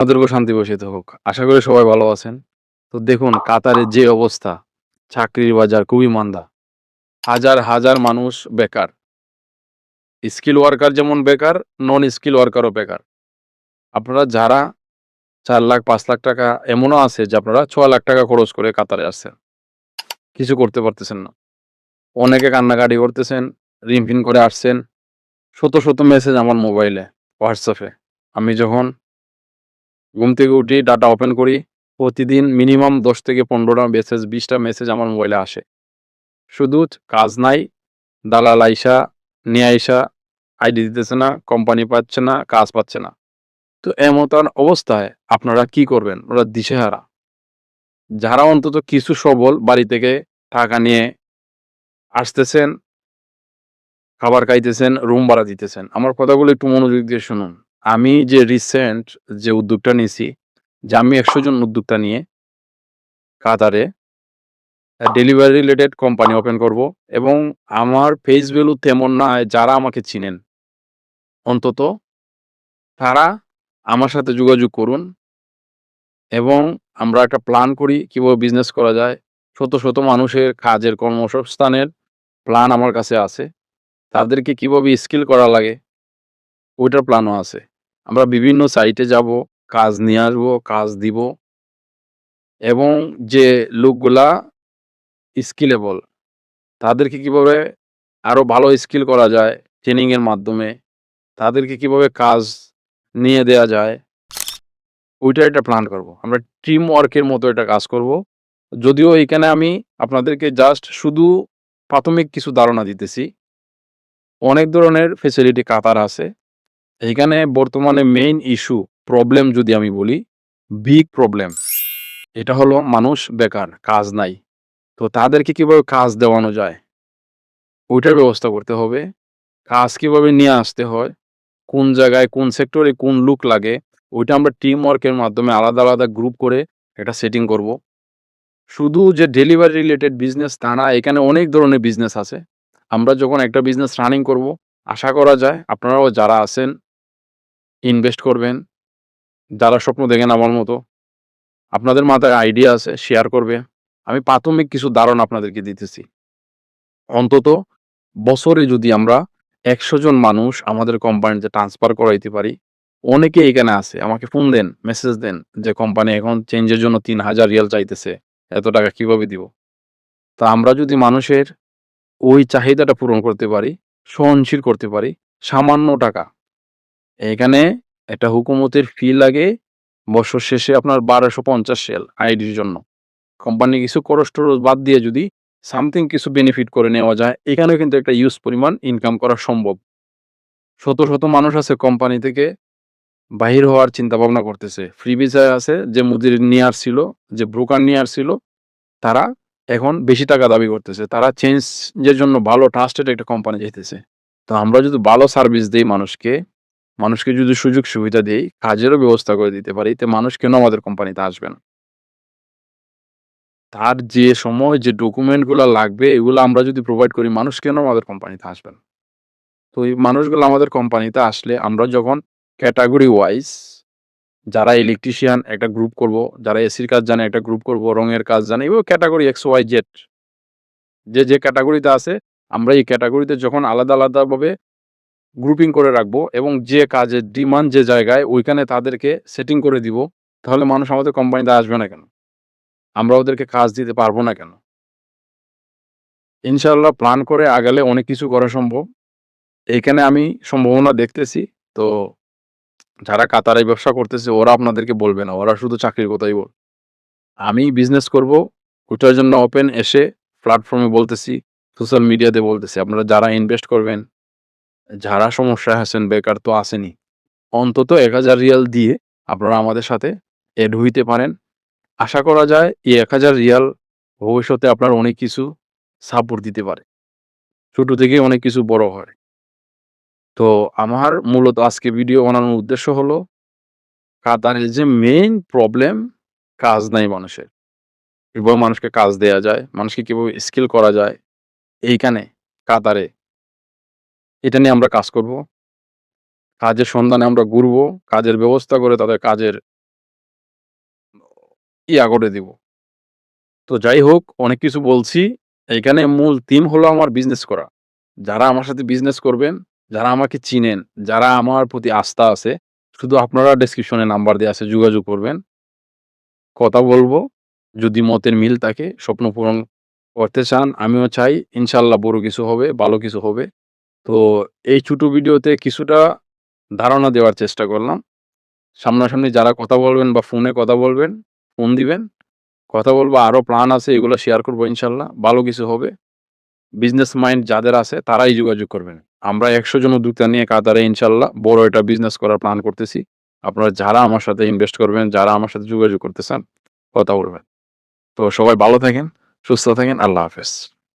আপনাদেরকেও শান্তি বর্ষিত হোক। আশা করি সবাই ভালো আছেন। তো দেখুন কাতারের যে অবস্থা, চাকরির বাজার খুবই মান্দা। হাজার, হাজার মানুষ বেকার। স্কিল ওয়ার্কার যেমন বেকার, নন স্কিল ওয়ার্কারও বেকার। আপনারা যারা ৪,০০,০০০ ৳৫,০০,০০০ এমনও আছে যে আপনারা ৳৬,০০,০০০ খরচ করে কাতারে আসছেন। কিছু করতে পারতেছেন না। অনেকে কান্নাকাটি করতেছেন, রিনফিন করে আসছেন। শত, শত মেসেজ আমার মোবাইলে, WhatsApp এ। আমি যখন ঘুম থেকে উঠি, ডাটা ওপেন করি, প্রতিদিন মিনিমাম ১০ থেকে ১৫ টা মেসেজ, ২০ টা মেসেজ আমার মোবাইলে আসে। শুধু কাজ নাই, দালাল আইসা, নিয়ে আইসা আইডি দিতেছে না, কোম্পানি পাচ্ছে না, কাজ পাচ্ছে না। তো এমতান অবস্থায় আপনারা কি করবেন? ওরা দিশেহারা। যারা অন্তত কিছু সবল বাড়ি থেকে টাকা নিয়ে আসতেছেন, খাবার খাইতেছেন, রুম ভাড়া দিতেছেন। আমার কথাগুলো একটু মনোযোগ দিয়ে শুনুন। আমি যে রিসেন্ট যে উদ্যোগটা নিছি, যে আমি ১০০ জন উদ্যোক্তা নিয়ে কাতারে ডেলিভারি রিলেটেড কোম্পানি ওপেন করব এবং আমার ফেস ভ্যালু তেমন নয় যারা আমাকে চিনেন। অন্তত তারা আমার সাথে যোগাযোগ করুন এবং আমরা একটা প্ল্যান করি কিভাবে বিজনেস করা যায়। শত, শত মানুষের কাজের কর্মসংস্থানের প্ল্যান আমার কাছে আছে। তাদেরকে কিভাবে স্কিল করা লাগে ওইটার প্ল্যানও আছে। আমরা বিভিন্ন সাইটে যাব, কাজ নিয়ে আসবো, কাজ দিব এবং যে লোকগুলা স্কিলেবল তাদেরকে কিভাবে আরো ভালো স্কিল করা যায় ট্রেনিং এর মাধ্যমে, তাদেরকে কিভাবে কাজ নিয়ে দেয়া যায়, ওইটা একটা প্ল্যান করব। আমরা টিম ওয়ার্কের মতো একটা কাজ করব। যদিও এখানে আমি আপনাদেরকে জাস্ট শুধু প্রাথমিক কিছু ধারণা দিতেছি। অনেক ধরনের ফেসিলিটি কাতার আছে। এইখানে বর্তমানে মেইন ইস্যু, প্রবলেম যদি আমি বলি, বিগ প্রবলেম। এটা হলো মানুষ বেকার, কাজ নাই। তো তাদেরকে কিভাবে কাজ দেওয়ানো যায়, ওইটার ব্যবস্থা করতে হবে। কাজ কিভাবে নিয়ে আসতে হয়, কোন জায়গায়, কোন সেক্টরে কোন লুক লাগে, ওইটা আমরা টিম ওয়ার্কের মাধ্যমে আলাদা, আলাদা গ্রুপ করে একটা সেটিং করব। শুধু যে ডেলিভারি রিলেটেড বিজনেস তা না, এখানে অনেক ধরনের বিজনেস আছে। আমরা যখন একটা বিজনেস রানিং করব, আশা করা যায় আপনারাও যারা আছেন ইনভেস্ট করবেন। যারা স্বপ্ন দেখেন আমার মতো, আপনাদের মাথায় আইডিয়া আছে, শেয়ার করবে। আমি প্রাথমিক কিছু ধারণা আপনাদেরকে দিতেছি। অন্তত বছরে যদি আমরা ১০০ জন মানুষ আমাদের কোম্পানিতে ট্রান্সফার করাইতে পারি, অনেকেই এখানে আছে। আমাকে ফোন দেন, মেসেজ দেন যে কোম্পানি এখন চেঞ্জের জন্য ৳৩,০০০ চাইতেছে। এত টাকা কিভাবে দিব? তো আমরা যদি মানুষের ওই চাহিদাটা পূরণ করতে পারি, সহনশীল করতে পারি, সামান্য টাকা। এখানে একটা হুকুমতের ফি লাগে বছর শেষে আপনার ৳১,২৫০ আইডির জন্য। কোম্পানি কিছু খরচ-টরচ বাদ দিয়ে যদি সামথিং কিছু বেনিফিট করে নেওয়া যায়, এখানেও কিন্তু একটা হিউজ পরিমাণ ইনকাম করা সম্ভব। শত, শত মানুষ আছে কোম্পানি থেকে বাহির হওয়ার চিন্তাভাবনা করতেছে। ফ্রি ভিসায় আছে যে মুদির নিয়ে আসছিল, যে ব্রোকার নিয়ে আসছিল, তারা এখন বেশি টাকা দাবি করতেছে। তারা চেঞ্জ এর জন্য ভালো ট্রাস্টেড একটা কোম্পানি চাইতেছে। তো আমরা যদি ভালো সার্ভিস দেই মানুষকে, মানুষকে যদি সুযোগ সুবিধা দেই, কাজেরও ব্যবস্থা করে দিতে পারি, তে মানুষ কেন আমাদের কোম্পানিতে আসবে না? তার যে সময় যে ডকুমেন্ট গুলা লাগবে এগুলো আমরা যদি প্রোভাইড করি, মানুষ কেন আমাদের কোম্পানিতে আসবে না? তো এই মানুষগুলো আমাদের কোম্পানিতে আসলে আমরা যখন ক্যাটেগরি ওয়াইজ যারা ইলেকট্রিশিয়ান একটা গ্রুপ করব, যারা এসির কাজ জানে একটা গ্রুপ করব, রঙের কাজ জানে এভাবে ক্যাটেগরি এক্স, ওয়াই, জেড যে ক্যাটেগরিতে আছে আমরা এই ক্যাটেগরিতে যখন আলাদা, আলাদাভাবে গ্রুপিং করে রাখবো এবং যে কাজের ডিমান্ড যে জায়গায় ওইখানে তাদেরকে সেটিং করে দিব, তাহলে মানুষ আমাদের কোম্পানিতে আসবে না কেন? আমরা ওদেরকে কাজ দিতে পারবো না কেন? ইনশাআল্লাহ প্ল্যান করে আগালে অনেক কিছু করা সম্ভব। এইখানে আমি সম্ভাবনা দেখতেছি। তো যারা কাতারে ব্যবসা করতেছে ওরা আপনাদেরকে বলবে না। ওরা শুধু চাকরির কথাই বলবে। আমি বিজনেস করব, ওটার জন্য ওপেন এসে প্ল্যাটফর্মে বলতেছি, সোশ্যাল মিডিয়াতে বলতেছি। আপনারা যারা ইনভেস্ট করবেন, যারা সমস্যায় আছেন, বেকার তো আছেনই। অন্তত ৳১,০০০ দিয়ে আপনারা আমাদের সাথে এড হইতে পারেন। আশা করা যায় এই ৳১,০০০ ভবিষ্যতে আপনার অনেক কিছু সাপোর্ট দিতে পারে। ছোট থেকেই অনেক কিছু বড় হয়। তো আমার মূলত আজকে ভিডিও বানানোর উদ্দেশ্য হলো কাতারের যে মেইন প্রবলেম, কাজ নাই মানুষের। কিভাবে মানুষকে কাজ দেয়া যায়, মানুষকে কিভাবে স্কিল করা যায় এইখানে কাতারে, এটা নিয়ে আমরা কাজ করব। কাজের সন্ধানে আমরা ঘুরবো, কাজের ব্যবস্থা করে তাদের কাজের ইয়া করে দিব। তো যাই হোক, অনেক কিছু বলছি। এখানে মূল থিম হলো আমার বিজনেস করা। যারা আমার সাথে বিজনেস করবেন, যারা আমাকে চিনেন, যারা আমার প্রতি আস্থা আছে, শুধু আপনারা ডেসক্রিপশনে নাম্বার দেয়া আছে, যোগাযোগ করবেন। কথা বলব। যদি মতের মিল থাকে, স্বপ্ন পূরণ করতে চান, আমিও চাই ইনশাআল্লাহ বড় কিছু হবে, ভালো কিছু হবে। তো এই ছোট ভিডিওতে কিছুটা ধারণা দেওয়ার চেষ্টা করলাম। সামনাসামনি যারা কথা বলবেন বা ফোনে কথা বলবেন, ফোন দিবেন। কথা বলবো, আরো প্ল্যান আছে, এগুলো শেয়ার করব ইনশাআল্লাহ। ভালো কিছু হবে। বিজনেস মাইন্ড যাদের আছে তারাই যোগাযোগ করবেন। আমরা ১০০ জন উদ্যোক্তা নিয়ে কাতারে ইনশাআল্লাহ বড় একটা বিজনেস করার প্ল্যান করতেছি। আপনারা যারা আমার সাথে ইনভেস্ট করবেন, যারা আমার সাথে যোগাযোগ করতে চান, কথা বলবেন। তো সবাই ভালো থাকেন, সুস্থ থাকেন। আল্লাহ হাফেজ।